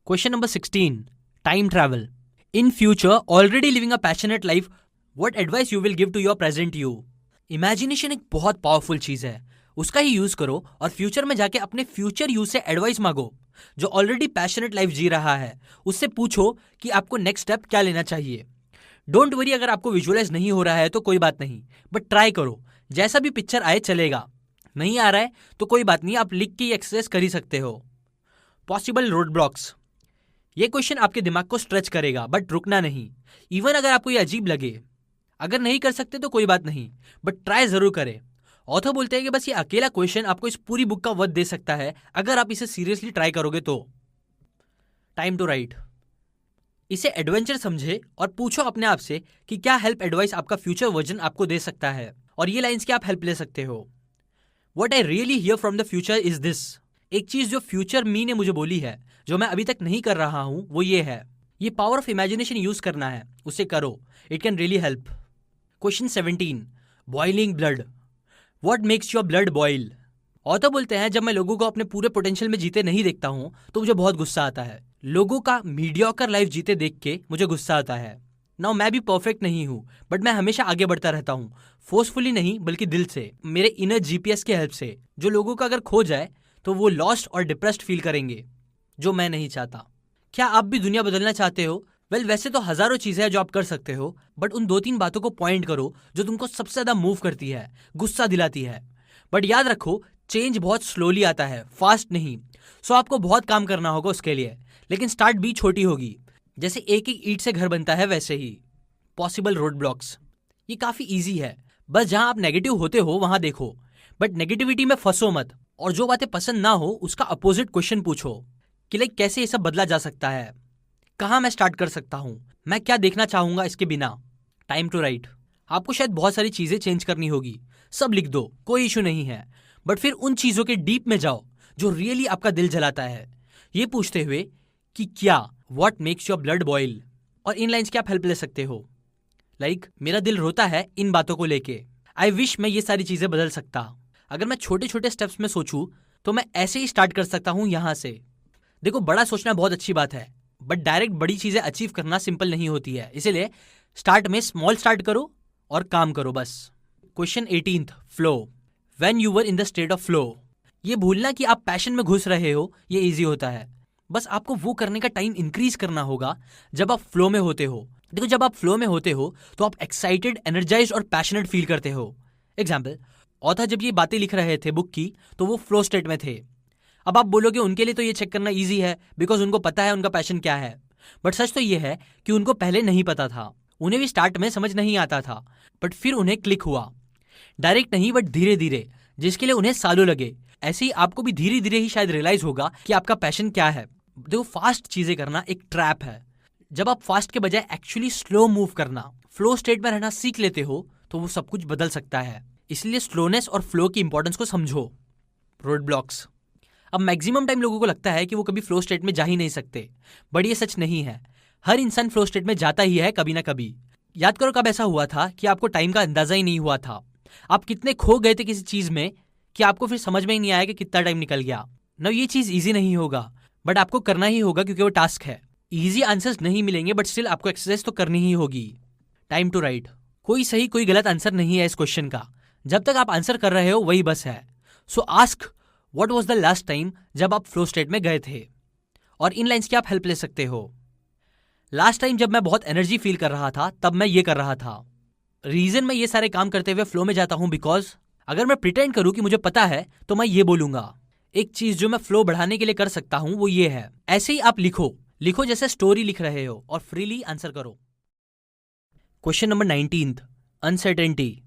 Question number 16. Time travel. In future, already living a passionate life, what advice you will give to your present you? Imagination एक बहुत powerful चीज है, उसका ही use करो और future में जाके अपने फ्यूचर यू से एडवाइस मांगो जो ऑलरेडी पैशनेट लाइफ जी रहा है। उससे पूछो कि आपको नेक्स्ट स्टेप क्या लेना चाहिए। डोंट वरी अगर आपको विजुअलाइज नहीं हो रहा है तो कोई बात नहीं, बट ट्राई करो, जैसा भी पिक्चर आए चलेगा। नहीं आ रहा है तो कोई बात नहीं, आप लिख के एक्सरसाइज कर ही सकते हो। Possible road blocks. ये क्वेश्चन आपके दिमाग को स्ट्रेच करेगा, बट रुकना नहीं। इवन अगर आपको ये अजीब लगे, अगर नहीं कर सकते तो कोई बात नहीं, बट ट्राई जरूर करें। ऑथर बोलते हैं कि बस ये अकेला क्वेश्चन आपको इस पूरी बुक का वध दे सकता है अगर आप इसे सीरियसली ट्राई करोगे तो। Time to write. इसे एडवेंचर समझे और पूछो अपने आप से कि क्या हेल्प एडवाइस आपका फ्यूचर वर्जन आपको दे सकता है, और ये लाइन्स की आप हेल्प ले सकते हो। What I really hear from the future is this. एक चीज जो फ्यूचर मी ने मुझे बोली है, जो मैं अभी तक नहीं कर रहा हूं, वो ये है, ये पावर ऑफ इमेजिनेशन यूज करना है, उसे करो, it can really help. Question 17. Boiling blood. What makes your blood boil? Author बोलते हैं जब मैं लोगों को अपने पूरे पोटेंशियल में जीते नहीं देखता हूं तो मुझे बहुत गुस्सा आता है। लोगों का मीडियोकर लाइफ जीते देख के मुझे गुस्सा आता है। नाउ मैं भी परफेक्ट नहीं हूं, बट मैं हमेशा आगे बढ़ता रहता हूं, फोर्सफुली नहीं बल्कि दिल से, मेरे इनर जीपीएस की हेल्प से, जो लोगों का अगर खो जाए तो वो लॉस्ट और डिप्रेस्ड फील करेंगे, जो मैं नहीं चाहता। क्या आप भी दुनिया बदलना चाहते हो? वैसे तो हजारों चीजें हैं जो आप कर सकते हो, बट उन 2-3 बातों को पॉइंट करो जो तुमको सबसे ज्यादा मूव करती है, गुस्सा दिलाती है। बट याद रखो, चेंज बहुत स्लोली आता है, फास्ट नहीं। सो आपको बहुत काम करना होगा उसके लिए, लेकिन स्टार्ट भी छोटी होगी। जैसे एक एक ईंट से घर बनता है वैसे ही। Possible road blocks. ये काफी इजी है, बस जहां आप नेगेटिव होते हो वहां देखो, बट नेगेटिविटी में फंसो मत, और जो बातें पसंद ना हो उसका अपोजिट क्वेश्चन पूछो कि लाइक कैसे ये सब बदला जा सकता है, कहां मैं स्टार्ट कर सकता हूं, मैं क्या देखना चाहूंगा इसके बिना। Time to write. आपको शायद बहुत सारी चीजें चेंज करनी होगी, सब लिख दो, कोई इशू नहीं है, बट फिर उन चीजों के डीप में जाओ जो रियली आपका दिल जलाता है, ये पूछते हुए कि क्या, what makes your blood boil. और इन लाइन्स की आप हेल्प ले सकते हो, लाइक मेरा दिल रोता है इन बातों को लेके, आई विश मैं ये सारी चीजें बदल सकता। अगर मैं छोटे छोटे स्टेप्स में सोचूं तो मैं ऐसे ही स्टार्ट कर सकता हूं यहां से। देखो, बड़ा सोचना बहुत अच्छी बात है, बट डायरेक्ट बड़ी चीजें अचीव करना सिंपल नहीं होती है, इसीलिए स्टार्ट में स्मॉल स्टार्ट करो और काम करो बस। Question 18. Flow. When you were in the state of flow. ये भूलना कि आप पैशन में घुस रहे हो, ये इजी होता है, बस आपको वो करने का टाइम इंक्रीज करना होगा जब आप फ्लो में होते हो। देखो, जब आप फ्लो में होते हो तो आप एक्साइटेड, एनर्जाइज्ड और पैशनेट फील करते हो। एग्जाम्पल, ऑथर जब ये बातें लिख रहे थे बुक की तो वो फ्लो स्टेट में थे। अब आप बोलोगे उनके लिए तो ये चेक करना इजी है बिकॉज उनको पता है उनका पैशन क्या है, बट सच तो ये है कि उनको पहले नहीं पता था, उन्हें भी स्टार्ट में समझ नहीं आता था, बट फिर उन्हें क्लिक हुआ। डायरेक्ट नहीं बट धीरे धीरे, जिसके लिए उन्हें सालों लगे। ऐसे ही आपको भी धीरे धीरे ही शायद रियलाइज होगा कि आपका पैशन क्या है। देखो, फास्ट चीजें करना एक ट्रैप है। जब आप फास्ट के बजाय एक्चुअली स्लो मूव करना, फ्लो स्टेट में रहना सीख लेते हो तो वो सब कुछ बदल सकता है। इसलिए स्लोनेस और फ्लो की इंपॉर्टेंस को समझो। Road blocks. अब मैक्सिमम टाइम लोगों को लगता है कि वो कभी फ्लो स्टेट में जा ही नहीं सकते, बट ये सच नहीं है। हर इंसान फ्लो स्टेट में जाता ही है कभी ना कभी। याद करो कब ऐसा हुआ था कि आपको टाइम का अंदाजा ही नहीं हुआ था, आप कितने खो गए थे किसी चीज में कि आपको फिर समझ में ही नहीं आया कि कितना टाइम निकल गया। ना, ये चीज इजी नहीं होगा, बट आपको करना ही होगा क्योंकि वो टास्क है। इजी आंसर्स नहीं मिलेंगे, बट स्टिल आपको एक्सरसाइज तो करनी ही होगी। Time to write. कोई सही कोई गलत आंसर नहीं है इस क्वेश्चन का, जब तक आप आंसर कर रहे हो वही बस है। सो ask, what was the last time जब आप फ्लो स्टेट में गए थे, और इन लाइन्स की आप हेल्प ले सकते हो। लास्ट टाइम जब मैं बहुत एनर्जी फील कर रहा था तब मैं ये कर रहा था। रीजन मैं ये सारे काम करते हुए फ्लो में जाता हूं बिकॉज अगर मैं प्रिटेंड करूं कि मुझे पता है तो मैं ये बोलूंगा। एक चीज जो मैं फ्लो बढ़ाने के लिए कर सकता हूं वो ये है। ऐसे ही आप लिखो जैसे स्टोरी लिख रहे हो और फ्रीली आंसर करो। Question number 19. Uncertainty.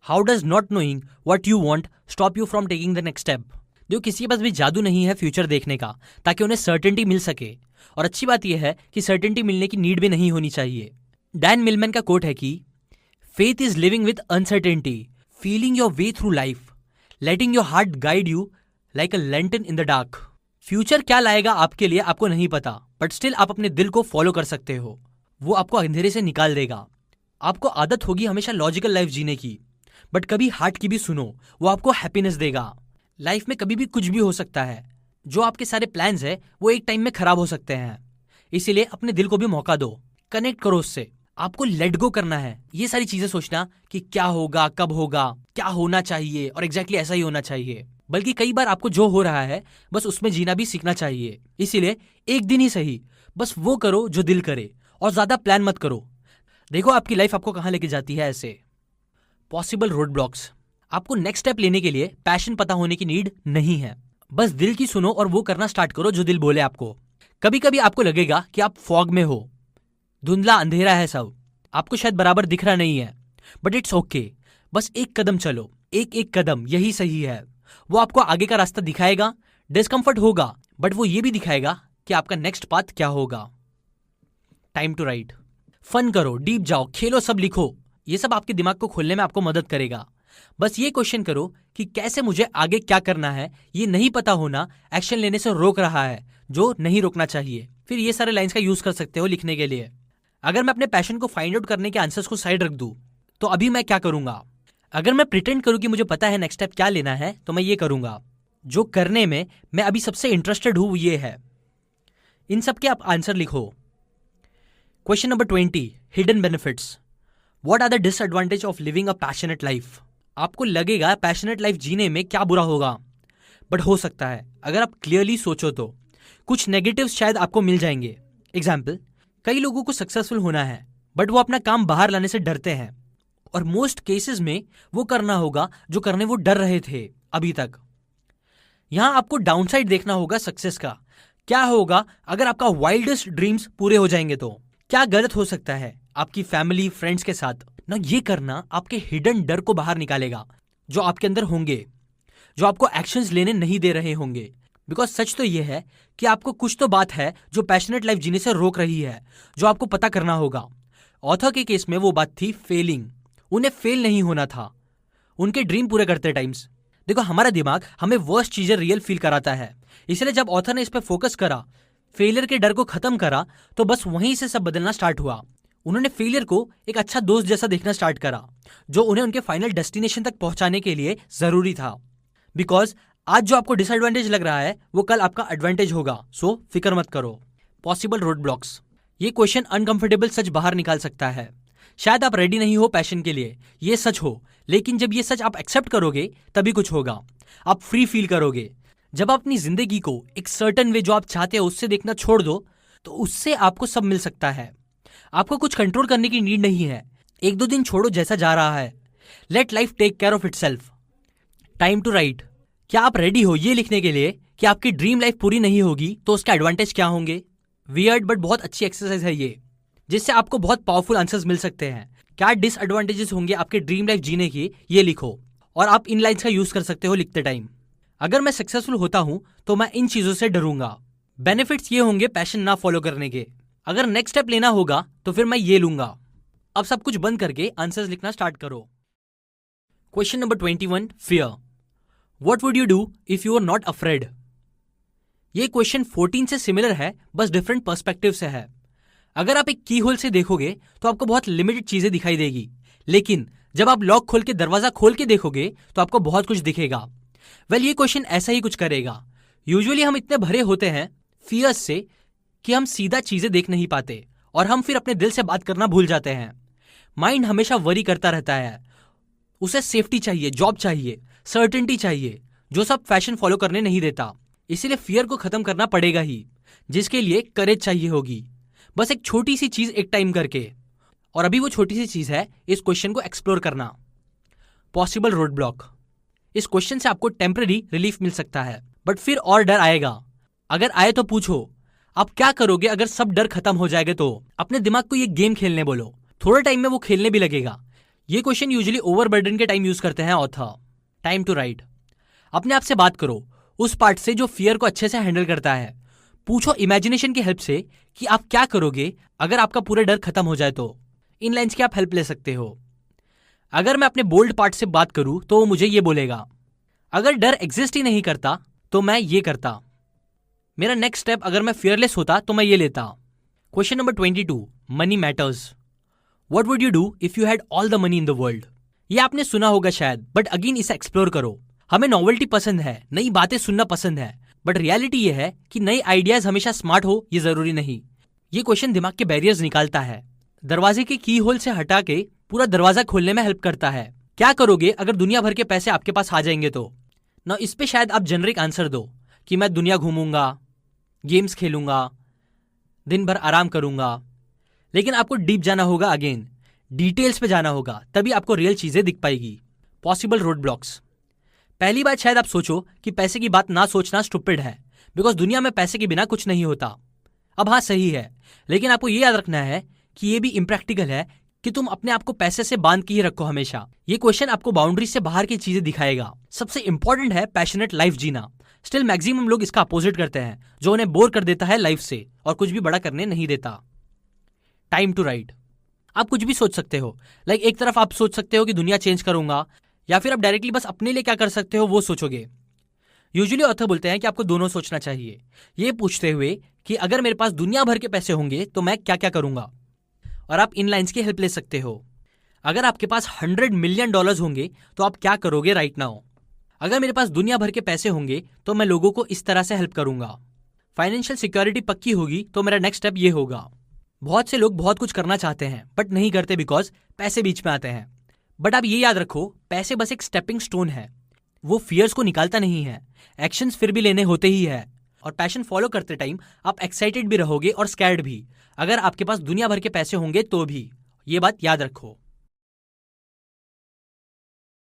How does not knowing what you want stop you from taking the next step. देखो, किसी के पास भी जादू नहीं है फ्यूचर देखने का ताकि उन्हें सर्टेनिटी मिल सके, और अच्छी बात यह है कि सर्टेनिटी मिलने की नीड भी नहीं होनी चाहिए। डैन मिलमैन का कोट है कि faith is living with uncertainty, feeling your way through life, letting your heart guide you like a lantern in the dark. Future क्या लाएगा आपके लिए आपको नहीं पता, बट स्टिल आप अपने दिल को फॉलो कर सकते हो, वो आपको अंधेरे से निकाल देगा। आपको आदत होगी हमेशा लॉजिकल लाइफ जीने की, बट कभी हार्ट की भी सुनो, वो आपको हैप्पीनेस देगा। लाइफ में कभी भी कुछ भी हो सकता है, जो आपके सारे प्लान्स है वो एक टाइम में खराब हो सकते हैं, इसीलिए अपने दिल को भी मौका दो, कनेक्ट करो उससे। आपको लेट गो करना है ये सारी चीजें सोचना कि क्या होगा, कब होगा, क्या होना चाहिए और एग्जैक्टली ऐसा ही होना चाहिए, बल्कि कई बार आपको जो हो रहा है बस उसमें जीना भी सीखना चाहिए। इसीलिए एक दिन ही सही, बस वो करो जो दिल करे और ज्यादा प्लान मत करो। देखो आपकी लाइफ आपको कहां लेके जाती है। ऐसे पॉसिबल रोड ब्लॉक्स। आपको नेक्स्ट स्टेप लेने के लिए पैशन पता होने की नीड नहीं है, बस दिल की सुनो और वो करना स्टार्ट करो जो दिल बोले आपको। कभी कभी आपको लगेगा कि आप फॉग में हो, धुंधला अंधेरा है सब, आपको शायद बराबर दिख रहा नहीं है, बट इट्स ओके। बस एक कदम चलो, एक एक कदम, यही सही है। वो आपको आगे का रास्ता दिखाएगा, डिस्कम्फर्ट होगा, बट वो ये भी दिखाएगा कि आपका नेक्स्ट पाथ क्या होगा। Time to write. फन करो, डीप जाओ, खेलो, सब लिखो, ये सब आपके दिमाग को खोलने में आपको मदद करेगा। बस ये क्वेश्चन करो कि कैसे मुझे आगे क्या करना है। ये नहीं पता होना एक्शन लेने से रोक रहा है, जो नहीं रोकना चाहिए। फिर ये सारे लाइंस का यूज कर सकते हो लिखने के लिए। अगर मैं अपने पैशन को फाइंड आउट करने के आंसर्स को साइड रख दूं तो अभी मैं क्या करूंगा। अगर मैं प्रिटेंड करूं कि मुझे पता है नेक्स्ट स्टेप क्या लेना है, तो मैं ये करूंगा। जो करने में मैं अभी सबसे इंटरेस्टेड हूं वो ये है। इन सब के आप आंसर लिखो। Question number 20, hidden benefits. What are the disadvantage of living a passionate life. आपको लगेगा पैशनेट लाइफ जीने में क्या बुरा होगा, बट हो सकता है अगर आप क्लियरली सोचो तो कुछ नेगेटिव्स शायद आपको मिल जाएंगे। एग्जाम्पल, कई लोगों को सक्सेसफुल होना है बट वो अपना काम बाहर लाने से डरते हैं, और मोस्ट केसेस में वो करना होगा जो करने वो डर रहे थे अभी तक। यहां आपको डाउनसाइड देखना होगा सक्सेस का। क्या होगा अगर आपका वाइल्डेस्ट ड्रीम्स पूरे हो जाएंगे, तो क्या गलत हो सकता है आपकी फैमिली फ्रेंड्स के साथ ना। ये करना आपके हिडन डर को बाहर निकालेगा जो आपके अंदर होंगे, जो आपको एक्शंस लेने नहीं दे रहे होंगे। बिकॉज सच तो ये है कि आपको कुछ तो बात है जो पैशनेट लाइफ जीने से रोक रही है, जो आपको पता करना होगा। ऑथर के केस में वो बात थी फेलिंग। उन्हें फेल नहीं होना था उनके ड्रीम पूरे करते टाइम्स। देखो हमारा दिमाग हमें वर्स्ट चीजें रियल फील कराता है, इसलिए जब ऑथर ने इस पे फोकस करा, फेलियर के डर को खत्म करा, तो बस वहीं से सब बदलना स्टार्ट हुआ। उन्होंने फेलियर को एक अच्छा दोस्त जैसा देखना स्टार्ट करा, जो उन्हें उनके फाइनल डेस्टिनेशन तक पहुंचाने के लिए जरूरी था। बिकॉज आज जो आपको डिसएडवांटेज लग रहा है वो कल आपका एडवांटेज होगा, सो फिक्र मत करो। Possible road blocks. ये क्वेश्चन अनकंफर्टेबल सच बाहर निकाल सकता है। शायद आप रेडी नहीं हो पैशन के लिए, ये सच हो, लेकिन जब ये सच आप एक्सेप्ट करोगे तभी कुछ होगा। आप फ्री फील करोगे। जब आप अपनी जिंदगी को एक सर्टेन वे जो आप चाहते हो उससे देखना छोड़ दो, तो उससे आपको सब मिल सकता है। आपको कुछ कंट्रोल करने की नीड नहीं है। एक दो दिन छोड़ो जैसा जा रहा है। Let life take care of itself. Time to write. क्या आप रेडी हो ये लिखने के लिए कि आपकी ड्रीम लाइफ पूरी नहीं होगी तो उसके एडवांटेज क्या होंगे। वियर्ड बट बहुत अच्छी एक्सरसाइज है ये, जिससे आपको बहुत पावरफुल आंसर्स मिल सकते हैं। क्या डिसएडवांटेजेस होंगे आपके ड्रीम लाइफ जीने की, ये लिखो, और आप इन लाइन्स का यूज कर सकते हो लिखते टाइम। अगर मैं सक्सेसफुल होता हूं तो मैं इन चीजों से डरूंगा। बेनिफिट्स ये होंगे पैशन ना फॉलो करने के। अगर नेक्स्ट स्टेप लेना होगा तो फिर मैं ये लूंगा। अब सब कुछ बंद करके आंसर्स लिखना स्टार्ट करो। Question number 21, fear. What would you do if you are not afraid. ये क्वेश्चन 14 से सिमिलर है, बस डिफरेंट पर्सपेक्टिव से है। अगर आप एक की होल से देखोगे तो आपको बहुत लिमिटेड चीजें दिखाई देगी, लेकिन जब आप लॉक खोल के दरवाजा खोल के देखोगे तो आपको बहुत कुछ दिखेगा। ये क्वेश्चन ऐसा ही कुछ करेगा। यूजुअली हम इतने भरे होते हैं फियर्स से कि हम सीधा चीजें देख नहीं पाते, और हम फिर अपने दिल से बात करना भूल जाते हैं। माइंड हमेशा वरी करता रहता है। उसे सेफ्टी चाहिए, जॉब चाहिए, सर्टेनिटी चाहिए, जो सब फैशन फॉलो करने नहीं देता। इसीलिए फियर को खत्म करना पड़ेगा ही, जिसके लिए करेज चाहिए होगी। बस एक छोटी सी चीज एक टाइम करके, और अभी वो छोटी सी चीज है इस क्वेश्चन को एक्सप्लोर करना। Possible road block. इस क्वेश्चन से आपको टेम्पररी रिलीफ मिल सकता है, बट फिर और डर आएगा। अगर आए तो पूछो, आप क्या करोगे अगर सब डर खत्म हो जाएगा। तो अपने दिमाग को ये गेम खेलने बोलो, थोड़े टाइम में वो खेलने भी लगेगा। ये क्वेश्चन यूजुअली ओवरबर्डन के टाइम यूज करते हैं ऑथर। Time to right. अपने आप से बात करो, उस पार्ट से जो फियर को अच्छे से हैंडल करता है। पूछो इमेजिनेशन की हेल्प से कि आप क्या करोगे अगर आपका पूरा डर खत्म हो जाए तो। इन लाइन्स की आप हेल्प ले सकते हो। अगर मैं अपने बोल्ड पार्ट से बात करूं तो वो मुझे ये बोलेगा, अगर डर एग्जिस्ट ही नहीं करता तो मैं ये करता। मेरा नेक्स्ट स्टेप अगर मैं फियरलेस होता तो मैं ये लेता। Question number 22, money matters. What would you do if you had all the money in the world. ये आपने सुना होगा शायद, बट अगेन इसे एक्सप्लोर करो। हमें नॉवेल्टी पसंद है, नई बातें सुनना पसंद है, बट रियलिटी ये है कि नए आइडियाज हमेशा स्मार्ट हो ये जरूरी नहीं। ये क्वेश्चन दिमाग के बैरियर्स निकालता है, दरवाजे के की होल से हटा के पूरा दरवाजा खोलने में हेल्प करता है। क्या करोगे अगर दुनिया भर के पैसे आपके पास आ जाएंगे तो? ना इस पे शायद आप जेनरिक आंसर दो कि मैं दुनिया घूमूंगा, गेम्स खेलूंगा, दिन भर आराम करूंगा। लेकिन आपको डीप जाना होगा, अगेन डिटेल्स पे जाना होगा, तभी आपको रियल चीजें दिख पाएगी। Possible road blocks. पहली बात शायद आप सोचो कि पैसे की बात ना सोचना स्टूपिड है, बिकॉज दुनिया में पैसे के बिना कुछ नहीं होता। अब हाँ सही है, लेकिन आपको ये याद रखना है कि ये भी इम्प्रैक्टिकल है कि तुम अपने आप को पैसे से बांध के ही रखो हमेशा। ये क्वेश्चन आपको बाउंड्री से बाहर की चीजें दिखाएगा। सबसे इंपॉर्टेंट है पैशनेट लाइफ जीना। स्टिल मैक्सिमम लोग इसका अपोजिट करते हैं, जो उन्हें बोर कर देता है लाइफ से और कुछ भी बड़ा करने नहीं देता। Time to write. आप कुछ भी सोच सकते हो, लाइक एक तरफ आप सोच सकते हो कि दुनिया चेंज करूंगा, या फिर आप डायरेक्टली बस अपने लिए क्या कर सकते हो वो सोचोगे। यूजुअली ऑथर बोलते हैं कि आपको दोनों सोचना चाहिए, ये पूछते हुए कि अगर मेरे पास दुनिया भर के पैसे होंगे तो मैं क्या क्या करूंगा। और आप इन लाइंस की हेल्प ले सकते हो। अगर आपके पास $100 मिलियन होंगे तो आप क्या करोगे राइट नाउ? अगर मेरे पास दुनिया भर के पैसे होंगे तो मैं लोगों को इस तरह से हेल्प करूंगा। फाइनेंशियल सिक्योरिटी पक्की होगी तो मेरा नेक्स्ट स्टेप ये होगा। बहुत से लोग बहुत कुछ करना चाहते हैं बट नहीं करते बिकॉज पैसे बीच में आते हैं। बट आप ये याद रखो, पैसे बस एक स्टेपिंग स्टोन है, वो फियर्स को निकालता नहीं है। एक्शंस फिर भी लेने होते ही है, और पैशन फॉलो करते टाइम आप एक्साइटेड भी रहोगे और स्कैर्ड भी। अगर आपके पास दुनिया भर के पैसे होंगे तो भी, ये बात याद रखो।